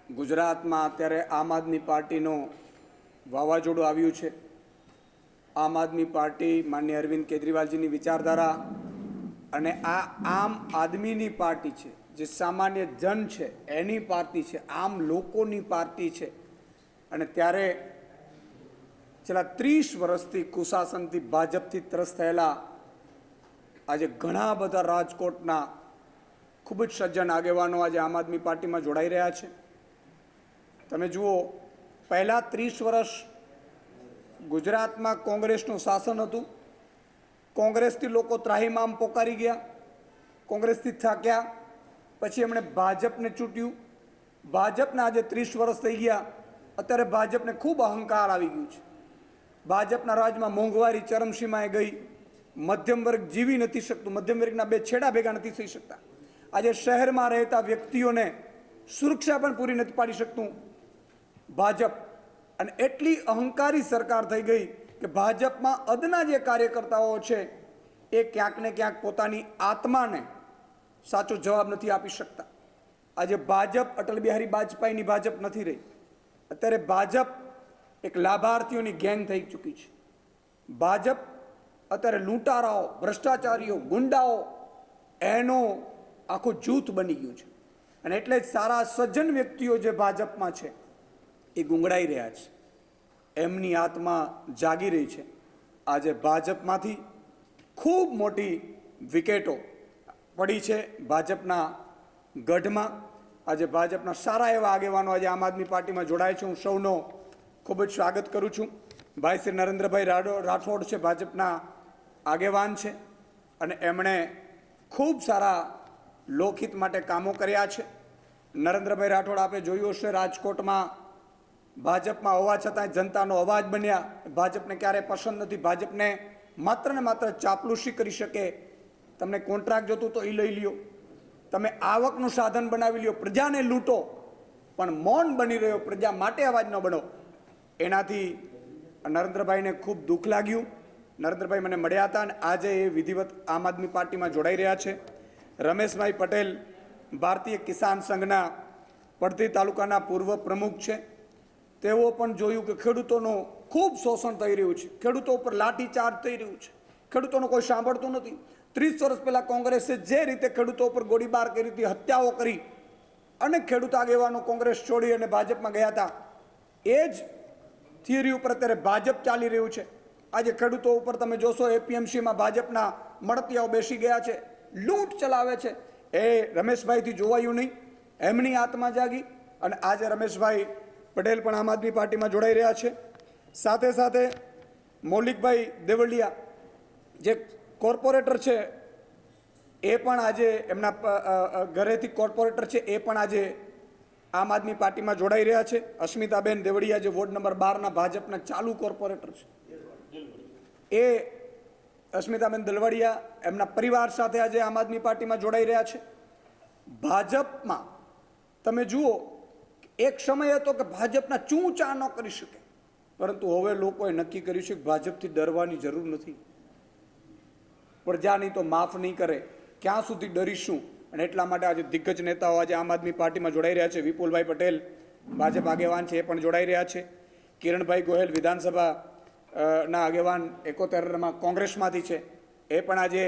ગુજરાતમાં અત્યારે આમ આદમી પાર્ટીનું વાવાઝોડું આવ્યું છે। આમ આદમી પાર્ટી માનનીય અરવિંદ કેજરીવાલજીની વિચારધારા અને આ આમ આદમીની પાર્ટી છે, જે સામાન્ય જન છે એની પાર્ટી છે, આમ લોકોની પાર્ટી છે। અને ત્યારે છેલ્લા 30 વર્ષથી કુશાસનથી ભાજપથી ત્રસ્ત થયેલા આજે ઘણા બધા રાજકોટના ખૂબ જ સજ્જન આગેવાનો આજે આમ આદમી પાર્ટીમાં જોડાઈ રહ્યા છે। તમે જુઓ, પહેલાં 30 વર્ષ ગુજરાતમાં કોંગ્રેસનું શાસન હતું। કોંગ્રેસથી લોકો ત્રાહિમામ પોકારી ગયા, કોંગ્રેસથી થાક્યા, પછી એમણે ભાજપને ચૂંટ્યું। ભાજપના આજે 30 વર્ષ થઈ ગયા, અત્યારે ભાજપને ખૂબ અહંકાર આવી ગયું છે। ભાજપના રાજમાં મોંઘવારી ચરમસીમાએ ગઈ, મધ્યમ વર્ગ જીવી નથી શકતું, મધ્યમ વર્ગના બે છેડા ભેગા નથી થઈ શકતા। આજે શહેરમાં રહેતા વ્યક્તિઓને સુરક્ષા પણ પૂરી નથી પાડી શકતું ભાજપ। અને એટલી અહંકારી સરકાર થઈ ગઈ કે ભાજપમાં અદના જે કાર્યકર્તાઓ છે એ ક્યાંક ને ક્યાંક પોતાની આત્માને સાચો જવાબ નથી આપી શકતા। આજે ભાજપ અટલ બિહારી વાજપેયીની ભાજપ નથી રહી, અત્યારે ભાજપ એક લાભાર્થીઓની ગેંગ થઈ ચૂકી છે। ભાજપ અત્યારે લૂંટારાઓ, ભ્રષ્ટાચારીઓ, ગુંડાઓ એનો આખું જૂથ બની ગયું છે। અને એટલે જ સારા સજ્જન વ્યક્તિઓ જે ભાજપમાં છે એ ગુંગળાઈ રહ્યા છે, એમની આત્મા જાગી રહી છે। આજે ભાજપમાંથી ખૂબ મોટી વિકેટો પડી છે ભાજપના ગઢમાં। આજે ભાજપના સારા એવા આગેવાનો આજે આમ આદમી પાર્ટીમાં જોડાય છે। હું સૌનો ખૂબ જ સ્વાગત કરું છું। ભાઈ શ્રી નરેન્દ્રભાઈ રાઠોડ છે, ભાજપના આગેવાન છે, અને એમણે ખૂબ સારા લોકહિત માટે કામો કર્યા છે। નરેન્દ્રભાઈ રાઠોડ આપે જોયું હશે, રાજકોટમાં ભાજપમાં હોવા છતાંય જનતાનો અવાજ બન્યા। ભાજપને ક્યારેય પસંદ નથી, ભાજપને માત્ર ને માત્ર ચાપલુસી કરી શકે। તમને કોન્ટ્રાક્ટ જોતું તો એ લઈ લ્યો, તમે આવકનું સાધન બનાવી લ્યો, પ્રજાને લૂંટો, પણ મૌન બની રહ્યો, પ્રજા માટે અવાજ ન બનો। એનાથી નરેન્દ્રભાઈને ખૂબ દુઃખ લાગ્યું। નરેન્દ્રભાઈ મને મળ્યા હતા અને આજે એ વિધિવત આમ આદમી પાર્ટીમાં જોડાઈ રહ્યા છે। રમેશભાઈ પટેલ ભારતીય કિસાન સંઘના પડતી તાલુકાના પૂર્વ પ્રમુખ છે। તેઓ પણ જોયું કે ખેડૂતોનું ખૂબ શોષણ થઈ રહ્યું છે, ખેડૂતો ઉપર લાઠીચાર્જ થઈ રહ્યું છે, ખેડૂતોનું કોઈ સાંભળતું નથી। 30 વર્ષ પહેલાં કોંગ્રેસે જે રીતે ખેડૂતો ઉપર ગોળીબાર કરી હતી, હત્યાઓ કરી, અને ખેડૂત આગેવાનો કોંગ્રેસ છોડી અને ભાજપમાં ગયા હતા, એ જ થિયરી ઉપર અત્યારે ભાજપ ચાલી રહ્યું છે। આજે ખેડૂતો ઉપર તમે જોશો, એપીએમસીમાં ભાજપના મળતિયાઓ બેસી ગયા છે, લૂંટ ચલાવે છે। એ રમેશભાઈથી જોવાયું નહીં, એમની આત્મા જાગી, અને આજે રમેશભાઈ પટેલ પણ આમ આદમી પાર્ટીમાં જોડાઈ રહ્યા છે। સાથે સાથે મૌલિકભાઈ દેવળિયા જે કોર્પોરેટર છે, એ પણ આજે એમના ઘરેથી કોર્પોરેટર છે, એ પણ આજે આમ આદમી પાર્ટીમાં જોડાઈ રહ્યા છે। અસ્મિતાબેન દેવળિયા જે વોર્ડ નંબર 12ના ભાજપના ચાલુ કોર્પોરેટર છે, એ અસ્મિતાબેન દલવાડિયા એમના પરિવાર સાથે આજે આમ આદમી પાર્ટીમાં જોડાઈ રહ્યા છે। ભાજપમાં તમે જુઓ, એક સમય હતો કે ભાજપના ચૂંચા ન કરી શકે, પરંતુ હવે લોકોએ નક્કી કર્યું છે કે ભાજપથી ડરવાની જરૂર નથી, પ્રજાની તો માફ નહીં કરે, ક્યાં સુધી ડરીશું? અને એટલા માટે આજે દિગ્ગજ નેતાઓ આજે આમ આદમી પાર્ટીમાં જોડાઈ રહ્યા છે। વિપુલભાઈ પટેલ ભાજપ આગેવાન છે, એ પણ જોડાઈ રહ્યા છે। કિરણભાઈ ગોહેલ વિધાનસભા ના આગેવાન 71માં કોંગ્રેસમાંથી છે, એ પણ આજે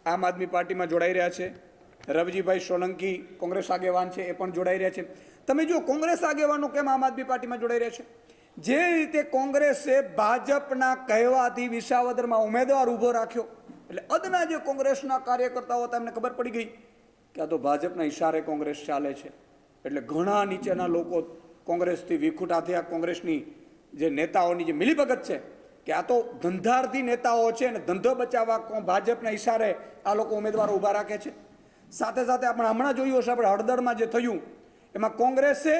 આમ આદમી પાર્ટીમાં જોડાઈ રહ્યા છે। રવજીભાઈ સોલંકી કોંગ્રેસ આગેવાન છે, એ પણ જોડાઈ રહ્યા છે। તમે જો કોંગ્રેસ આગેવાનો કેમ આમ આદમી પાર્ટીમાં જોડાઈ રહ્યા છે? જે રીતે કોંગ્રેસે ભાજપના કહેવાથી વિસાવદરમાં ઉમેદવાર ઊભો રાખ્યો, એટલે અદના જે કોંગ્રેસના કાર્યકર્તાઓ હતા એમને ખબર પડી ગઈ કે આ તો ભાજપના ઇશારે કોંગ્રેસ ચાલે છે। એટલે ઘણા નીચેના લોકો કોંગ્રેસથી વિખૂટા થયા। કોંગ્રેસની જે નેતાઓની જે મિલીભગત છે કે આ તો ધંધાર્થી નેતાઓ છે, અને ધંધો બચાવવા ભાજપના ઇશારે આ લોકો ઉમેદવારો ઊભા રાખે છે। સાથે સાથે આપણે હમણાં જોયું હશે, આપણે હળદરમાં જે થયું એમાં કોંગ્રેસે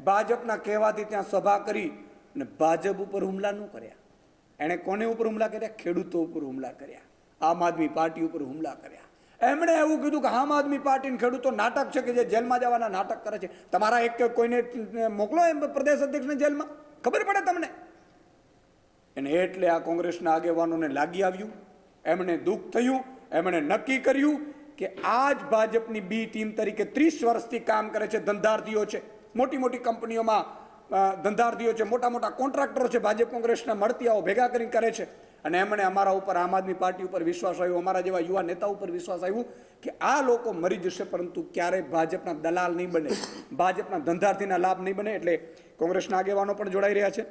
ભાજપના કહેવાથી ત્યાં સભા કરી અને ભાજપ ઉપર હુમલા ન કર્યા। એણે કોને ઉપર હુમલા કર્યા? ખેડૂતો ઉપર હુમલા કર્યા, આમ આદમી પાર્ટી ઉપર હુમલા કર્યા। એમણે એવું કીધું કે આમ આદમી પાર્ટી ખેડૂતો નાટક છે કે જે જેલમાં જવાના નાટક કરે છે। તમારા એક કોઈને મોકલો એમ પ્રદેશ અધ્યક્ષને જેલમાં, ખબર પડે તમને? અને એટલે આ કોંગ્રેસના આગેવાનોને લાગી આવ્યું, એમણે દુઃખ થયું, એમણે નક્કી કર્યું કે આજ ભાજપની બી ટીમ તરીકે 30 વર્ષથી કામ કરે છે, ધંધાર્થીઓ છે, મોટી મોટી કંપનીઓમાં ધંધાર્થીઓ છે, મોટા મોટા કોન્ટ્રાક્ટરો છે, ભાજપ કોંગ્રેસના મળતિયાઓ ભેગા કરીને કરે છે. અને એમણે અમારા ઉપર, આમ આદમી પાર્ટી ઉપર વિશ્વાસ આવ્યો, અમારા જેવા યુવા નેતા ઉપર વિશ્વાસ આવ્યું કે આ લોકો મરી જશે પરંતુ ક્યારેય ભાજપના દલાલ નહીં બને, ભાજપના ધંધાર્થીના લાભ નહીં બને. એટલે કોંગ્રેસના આગેવાનો પણ જોડાઈ રહ્યા છે.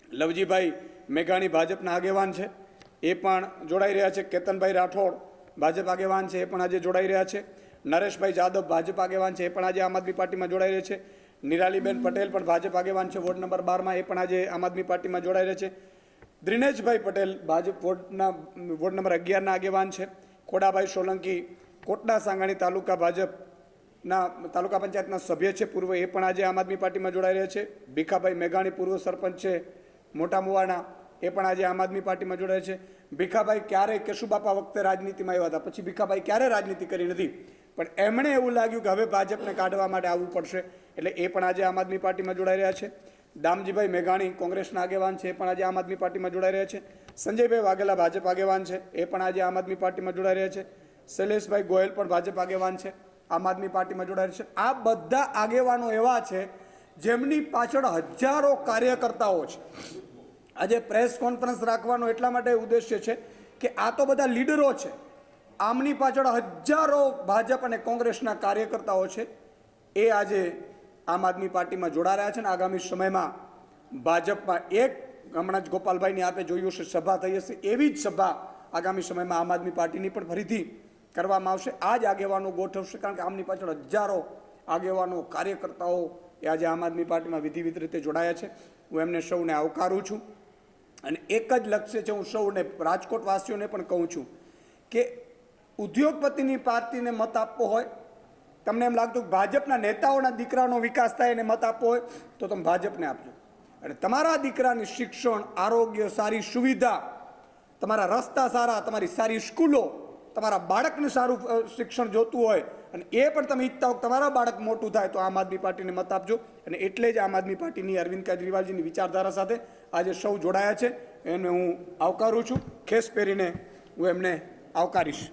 લવજીભાઈ મેઘાણી ભાજપના આગેવાન છે, એ પણ જોડાઈ રહ્યા છે. કેતનભાઈ રાઠોડ ભાજપ આગેવાન છે, એ પણ આજે જોડાઈ રહ્યા છે. નરેશભાઈ જાદવ ભાજપ આગેવાન છે, એ પણ આજે આમ આદમી પાર્ટીમાં જોડાઈ રહ્યા છે. નિરાલીબેન પટેલ પણ ભાજપ આગેવાન છે, વોર્ડ નંબર 12માં, એ પણ આજે આમ આદમી પાર્ટીમાં જોડાઈ રહ્યા છે. દ્રિનેશભાઈ પટેલ ભાજપ વોર્ડ નંબર 11ના આગેવાન છે. ખોડાભાઈ સોલંકી કોટડા સાંગાણી તાલુકા ભાજપના તાલુકા પંચાયતના સભ્ય છે પૂર્વ, એ પણ આજે આમ આદમી પાર્ટીમાં જોડાઈ રહ્યા છે. ભીખાભાઈ મેઘાણી પૂર્વ સરપંચ છે મોટા મુવાના, એ પણ આજે આમ આદમી પાર્ટીમાં જોડાય છે. ભીખાભાઈ ક્યારેય કેશુબાપા વખતે રાજનીતિમાં આવ્યા હતા, પછી ભીખાભાઈ ક્યારેય રાજનીતિ કરી નથી, પણ એમણે એવું લાગ્યું કે હવે ભાજપને કાઢવા માટે આવવું પડશે, એટલે એ પણ આજે આમ આદમી પાર્ટીમાં જોડાઈ રહ્યા છે. દામજીભાઈ મેઘાણી કોંગ્રેસના આગેવાન છે, એ પણ આજે આમ આદમી પાર્ટીમાં જોડાઈ રહ્યા છે. સંજયભાઈ વાઘેલા ભાજપ આગેવાન છે, એ પણ આજે આમ આદમી પાર્ટીમાં જોડાઈ રહ્યા છે. શૈલેષભાઈ ગોયલ પણ ભાજપ આગેવાન છે, આમ આદમી પાર્ટીમાં જોડાય છે. આ બધા આગેવાનો એવા છે જેમની પાછળ હજારો કાર્યકર્તાઓ છે. આજે પ્રેસ કોન્ફરન્સ રાખવાનો એટલા માટે ઉદ્દેશ્ય છે કે આ તો બધા લીડરો છે, આમની પાછળ હજારો ભાજપ અને કોંગ્રેસના કાર્યકર્તાઓ છે, એ આજે આમ આદમી પાર્ટીમાં જોડા રહ્યા છે. અને આગામી સમયમાં ભાજપમાં એક, હમણાં જ ગોપાલભાઈની આપે જોયું છે સભા થઈ હશે, એવી જ સભા આગામી સમયમાં આમ આદમી પાર્ટીની પણ ફરીથી કરવામાં આવશે. આ જ આગેવાનો ગોઠવશે, કારણ કે આમની પાછળ હજારો આગેવાનો કાર્યકર્તાઓ એ આજે આમ આદમી પાર્ટીમાં વિધિવિધ રીતે જોડાયા છે. હું એમને સૌને આવકારું છું અને એક જ લક્ષ્ય છે, હું સૌને રાજકોટવાસીઓને પણ કહું છું કે ઉદ્યોગપતિની પાર્ટીને મત આપવો હોય, તમને એમ લાગતું કે ભાજપના નેતાઓના દીકરાનો વિકાસ થાય એને મત આપવો હોય તો તમે ભાજપને આપજો. અને તમારા દીકરાની શિક્ષણ, આરોગ્ય, સારી સુવિધા, તમારા રસ્તા સારા, તમારી સારી સ્કૂલો, તમારા બાળકને સારું શિક્ષણ જોતું હોય અને એ પણ તમે ઈચ્છતા હો કે તમારા બાળક મોટું થાય તો આમ આદમી પાર્ટીને મત આપજો. અને એટલે જ આમ આદમી પાર્ટીની અરવિંદ કેજરીવાલજીની વિચારધારા સાથે આજે સૌ જોડાયા છે, એને હું આવકારું છું. ખેસ પહેરીને હું એમને આવકારીશ.